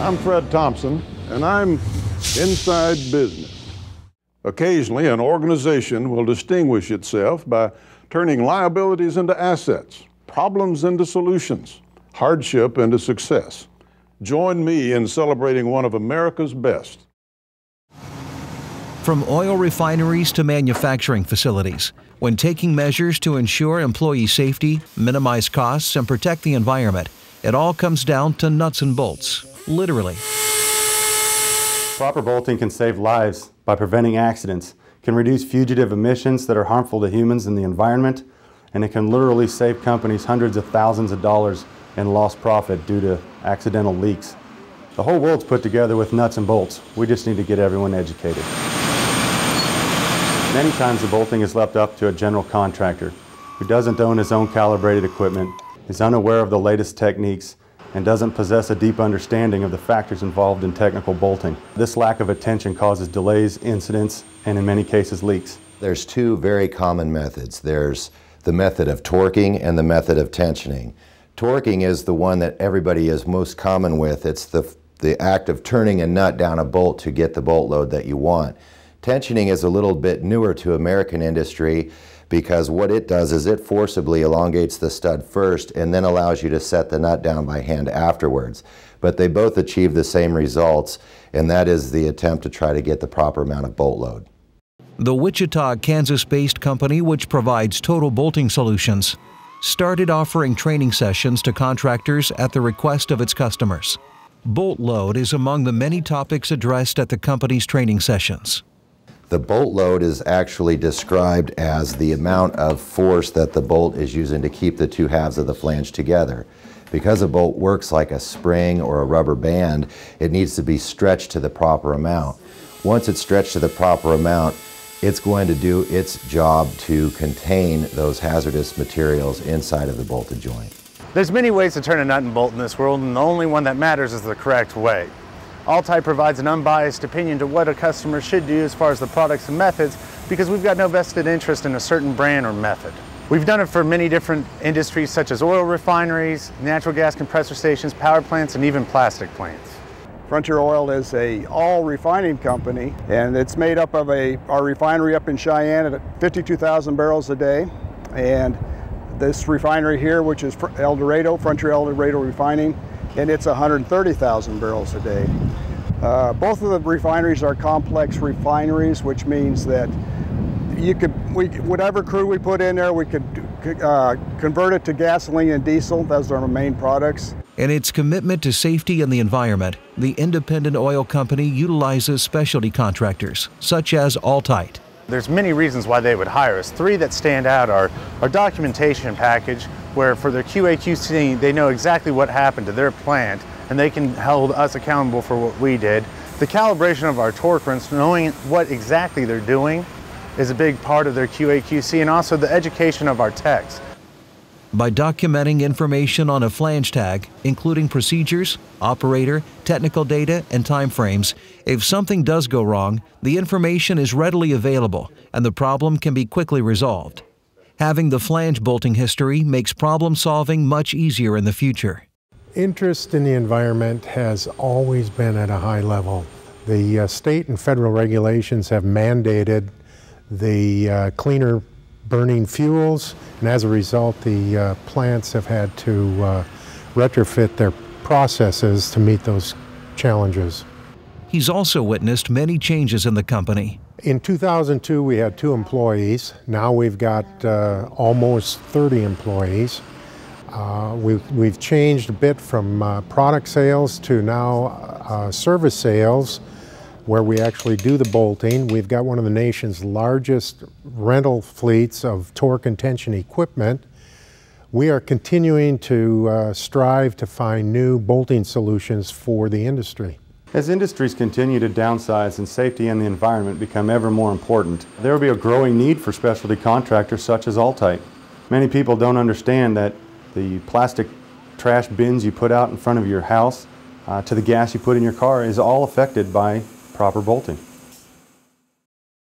I'm Fred Thompson, and I'm inside business. Occasionally, an organization will distinguish itself by turning liabilities into assets, problems into solutions, hardship into success. Join me in celebrating one of America's best. From oil refineries to manufacturing facilities, when taking measures to ensure employee safety, minimize costs, and protect the environment, it all comes down to nuts and bolts, literally. Proper bolting can save lives by preventing accidents, can reduce fugitive emissions that are harmful to humans and the environment, and it can literally save companies hundreds of thousands of dollars in lost profit due to accidental leaks. The whole world's put together with nuts and bolts. We just need to get everyone educated. Many times the bolting is left up to a general contractor who doesn't own his own calibrated equipment, is unaware of the latest techniques, and doesn't possess a deep understanding of the factors involved in technical bolting. This lack of attention causes delays, incidents, and in many cases leaks. There's two very common methods. There's the method of torquing and the method of tensioning. Torquing is the one that everybody is most common with. It's the act of turning a nut down a bolt to get the bolt load that you want. Tensioning is a little bit newer to American industry because what it does is it forcibly elongates the stud first and then allows you to set the nut down by hand afterwards. But they both achieve the same results, and that is the attempt to try to get the proper amount of bolt load. The Wichita, Kansas-based company, which provides total bolting solutions, started offering training sessions to contractors at the request of its customers. Bolt load is among the many topics addressed at the company's training sessions. The bolt load is actually described as the amount of force that the bolt is using to keep the two halves of the flange together. Because a bolt works like a spring or a rubber band, it needs to be stretched to the proper amount. Once it's stretched to the proper amount, it's going to do its job to contain those hazardous materials inside of the bolted joint. There's many ways to turn a nut and bolt in this world, and the only one that matters is the correct way. Alltite provides an unbiased opinion to what a customer should do as far as the products and methods, because we've got no vested interest in a certain brand or method. We've done it for many different industries such as oil refineries, natural gas compressor stations, power plants, and even plastic plants. Frontier Oil is an all refining company, and it's made up of our refinery up in Cheyenne at 52,000 barrels a day, and this refinery here, which is El Dorado, Frontier El Dorado Refining, and it's 130,000 barrels a day. Both of the refineries are complex refineries, which means that whatever crude we put in there, we could convert it to gasoline and diesel. Those are our main products. In its commitment to safety and the environment, the independent oil company utilizes specialty contractors, such as Alltite. There's many reasons why they would hire us. Three that stand out are our documentation package, where for their QA/QC, they know exactly what happened to their plant, and they can hold us accountable for what we did. The calibration of our torque wrench, knowing what exactly they're doing, is a big part of their QA/QC, and also the education of our techs. By documenting information on a flange tag, including procedures, operator, technical data, and timeframes, if something does go wrong, the information is readily available and the problem can be quickly resolved. Having the flange bolting history makes problem solving much easier in the future. Interest in the environment has always been at a high level. The state and federal regulations have mandated the cleaner burning fuels, and as a result the plants have had to retrofit their processes to meet those challenges. He's also witnessed many changes in the company. In 2002 we had 2 employees. Now we've got almost 30 employees. We've changed a bit from product sales to now service sales, where we actually do the bolting. We've got one of the nation's largest rental fleets of torque and tension equipment. We are continuing to strive to find new bolting solutions for the industry. As industries continue to downsize and safety and the environment become ever more important, there will be a growing need for specialty contractors such as Alltite. Many people don't understand that the plastic trash bins you put out in front of your house to the gas you put in your car is all affected by proper bolting.